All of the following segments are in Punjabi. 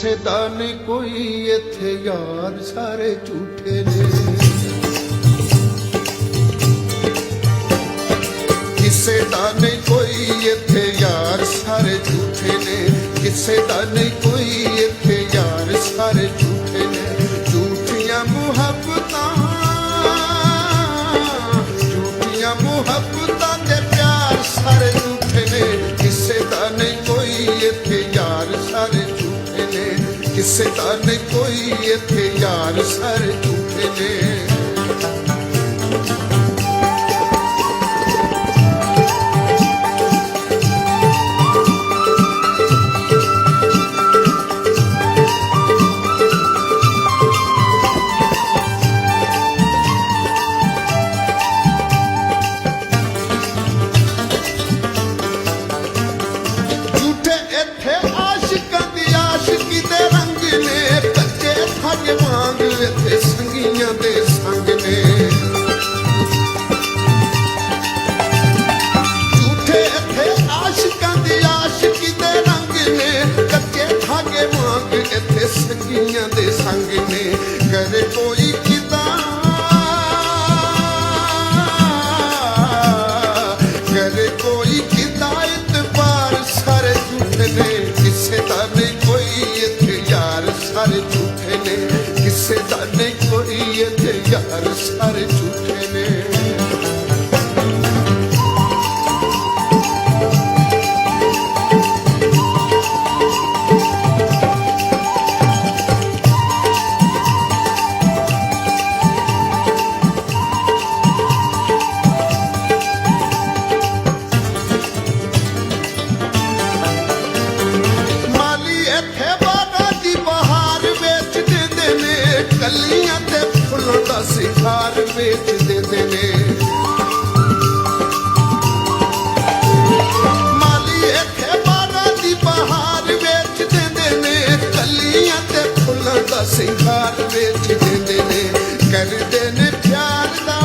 ਕਿਸੇ ਦਾ ਨਹੀਂ ਕੋਈ ਇੱਥੇ ਯਾਰ, ਸਾਰੇ ਝੂਠੇ ਨੇ। ਕਿਸੇ ਦਾ ਨਹੀਂ ਕੋਈ ਇੱਥੇ ਯਾਰ, ਸਾਰੇ ਝੂਠੇ ਨੇ। ਕਿਸੇ ਦਾ ਨਹੀਂ ਕੋਈ ਇੱਥੇ ਯਾਰ, ਸਾਰੇ ਝੂਠੇ ਨੇ। ਝੂਠੀਆਂ ਮੁਹੱਬਤਾਂ, ਝੂਠੀਆਂ ਮੁਹੱਬਤਾਂ ਦੇ ਪਿਆਰ, ਸਾਰੇ ਝੂਠੇ ਨੇ। ਕਿਸੇ ਦਾ ਨਹੀਂ ਕੋਈ ਇੱਥੇ ਯਾਰ, ਸਾਰੇ ਝੂਠੇ ਨੇ। ਕਿਸੇ ਦਾ ਨਹੀਂ ਕੋਈ ਇੱਥੇ ਯਾਰ, ਸਾਰੇ ਝੂਠੇ ਨੇ। ਇੱਥੇ ਸੰਗੀਆਂ ਦੇ ਸੰਗ ਨੇ। ਝੂਠੇ ਇੱਥੇ ਆਸ਼ਿਕਾਂ ਦੀ ਆਸ਼ਿਕੀ ਦੇ ਰੰਗ ਨੇ। ਕੱਚੇ ਧਾਗੇ ਵਾਂਗ ਇੱਥੇ ਸੰਗੀਆਂ ਦੇ ਸੰਗ ਨੇ। ਕਰੇ ਕੋਈ ਕਿਦਾਂ, ਕਰੇ ਕੋਈ ਕਿਦਾਂ ਇਤਬਾਰ, ਸਾਰੇ ਝੂਠੇ ਨੇ। ਕਿਸੇ ਦਾ ਨਹੀਂ ਕੋਈ ਇੱਥੇ ਯਾਰ, ਸਾਰੇ ਝੂਠੇ ਨੇ। ਕਿਸੇ ਦਾ ਨਹੀਂ ਕੋਈ ਇੱਥੇ ਯਾਰ, ਸਾਰੇ ਝੂਠੇ ਨੇ। ਮਾਲੀ ਇੱਥੇ ਬਾਗਾਂ ਦੀ ਬਹਾਰ ਵੇਚ ਦਿੰਦੇ ਨੇ। ਕਲੀਆਂ ਤੇ ਫੁੱਲਾਂ ਦਾ ਸਿਖਾਰ ਵੇਚ ਦਿੰਦੇ ਨੇ। ਮਾਲੀ ਇੱਥੇ ਬਾਗਾਂ ਦੀ ਬਹਾਰ ਵੇਚ ਦਿੰਦੇ ਨੇ। ਕਲੀਆਂ ਤੇ ਫੁੱਲਾਂ ਦਾ ਸਿਖਾਰ ਵੇਚ ਦਿੰਦੇ ਨੇ। ਕਰਦੇ ਨੇ ਪਿਆਰ ਦਾ,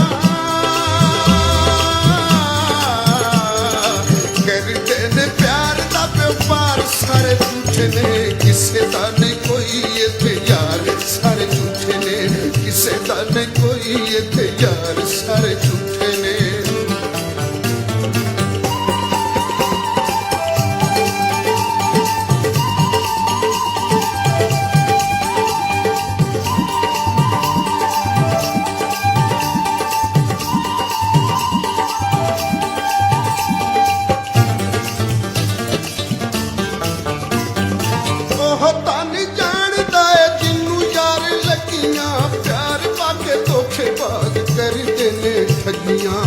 ਕਰਦੇ ਨੇ ਪਿਆਰ ਦਾ ਵਪਾਰ, ਸਾਰੇ ਝੂਠੇ ਨੇ। ਕਿਸੇ ਦਾ ਨਹੀਂ ਕੋਈ ਇੱਥੇ ਯਾਰ, ਸਾਰੇ ਝੂਠੇ ਨੇ। ਕਿਸੇ ਦਾ ਨਹੀਂ ਕੋਈ ਇੱਥੇ ਯਾਰ, ਸਾਰੇ ਝੂਠੇ ਨੇ। ਉਹ ਤਾਂ ਨਹੀਂ ਜਾਣਦਾ ਏ ਜਿਹਨੂੰ ਯਾਰ ਲੱਗੀਆਂ, ਪਿਆਰ ਪਾ ਕੇ ਧੋਖੇਬਾਜ਼ ਕਰਦੇ ਨੇ ਠੱਗੀਆਂ।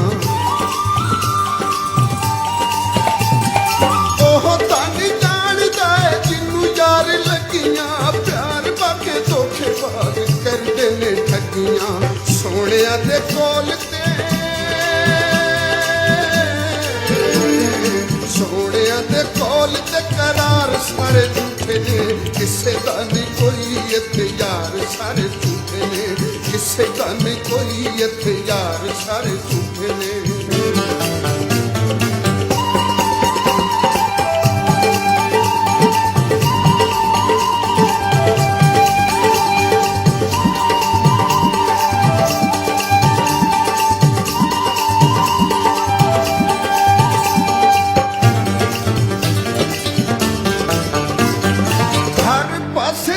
ਉਹ ਤਾਂ ਨਹੀਂ ਜਾਣਦਾ ਏ ਜਿਹਨੂੰ ਯਾਰ ਲੱਗੀਆਂ, ਪਿਆਰ ਪਾ ਕੇ ਧੋਖੇਬਾਜ਼ ਕਰਦੇ ਨੇ ਠੱਗੀਆਂ। ਸੋਹਣਿਆਂ ਦੇ ਕੋਲ ਤੇ, ਸੋਹਣਿਆਂ ਦੇ ਕੋਲ ਤੇ ਕਰਾਰ, ਸਾਰੇ ਝੂਠੇ ਨੇ। ਕਿਸੇ ਦਾ ਨਹੀਂ ਕੋਈ ਇੱਥੇ ਯਾਰ, ਸਾਰੇ ਝੂਠੇ ਨੇ। ਕਿਸੇ ਦਾ ਨਹੀਂ ਕੋਈ ਇੱਥੇ ਯਾਰ, ਸਾਰੇ ਝੂਠੇ ਨੇ।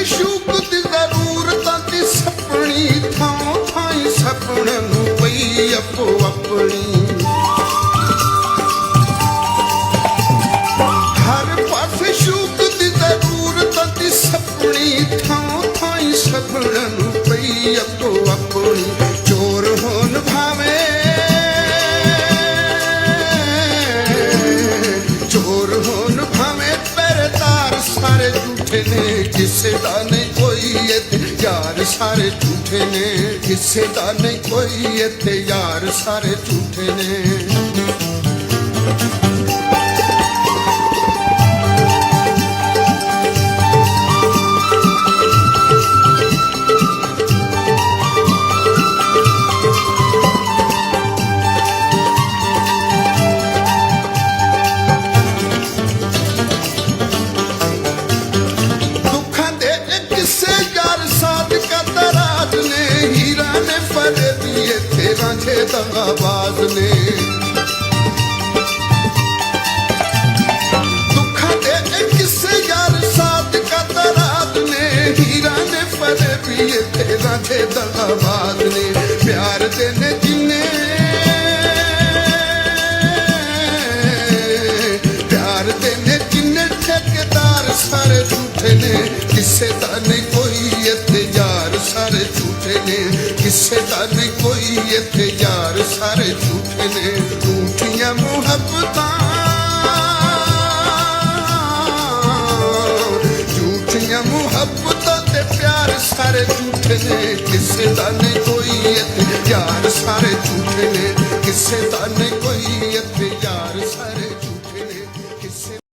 ਸ਼ੂਕ ਦੀ ਜ਼ਰੂਰਤਾਂ ਦੀ ਸਪਣੀ, ਥਾਂ ਥਾਈ ਸਪਣੇ ਨੂੰ ਪਈ ਆਪੋ ਆਪਣੀ। ਹਰ ਪਾਸੇ ਸ਼ੂਕ ਦੀ ਜ਼ਰੂਰਤਾਂ ਦੀ ਸਪਣੀ, ਥਾਂ ਥਾਈ ਸਪਣੇ ਨੂੰ ਪਈ ਆਪੋ ਆਪਣੀ। ਚੋਰ ਹੋਣ ਭਾਵੇਂ, ਚੋਰ ਹੋਣ ਭਾਵੇਂ ਪਹਿਰੇਦਾਰ, ਸਾਰੇ ਝੂਠੇ ਨੇ। ਕਿਸੇ ਦਾ ਨਹੀਂ ਕੋਈ ਇੱਥੇ ਯਾਰ, ਸਾਰੇ ਝੂਠੇ ਨੇ। ਕਿਸੇ ਦਾ ਨਹੀਂ ਕੋਈ ਇੱਥੇ ਯਾਰ, ਸਾਰੇ ਝੂਠੇ ਨੇ। ਦਗਾਬਾਜ਼ ਨੇ। ਦੁੱਖਾਂ ਦੇ ਇਹ ਕਿੱਸੇ ਯਾਰ ਸਾਦਕਾਂ ਤਰਾਦ ਨੇ। ਹੀਰਾਂ ਨੇ ਫਰੇ ਵੀ ਇੱਥੇ ਰਾਂਝੇ ਦਗਾਬਾਜ਼ ਨੇ। ਪਿਆਰ ਦੇ ਨੇ ਜਿੰਨੇ ਪਿਆਰ ਦੇ ਨੇ ਜਿੰਨੇ ਠੇਕੇਦਾਰ ਸਾਰੇ ਝੂਠੇ ਨੇ। ਕਿਸੇ ਦਾ ਨਹੀਂ ਕੋਈ ਇੱਥੇ ਯਾਰ ਸਾਰੇ ਝੂਠੇ ਨੇ। ਕਿਸੇ ਦਾ ਨਹੀਂ ਕੋਈ ਇੱਥੇ ਯਾਰ ਸਾਰੇ ਝੂਠੇ ਨੇ। ਝੂਠੀਆਂ ਮੁਹੱਬਤਾਂ ਝੂਠੀਆਂ ਮੁਹੱਬਤਾਂ ਤੇ ਪਿਆਰ ਸਾਰੇ ਝੂਠੇ ਨੇ। ਕਿਸੇ ਦਾ ਨਹੀਂ ਕੋਈ ਇੱਥੇ ਯਾਰ ਸਾਰੇ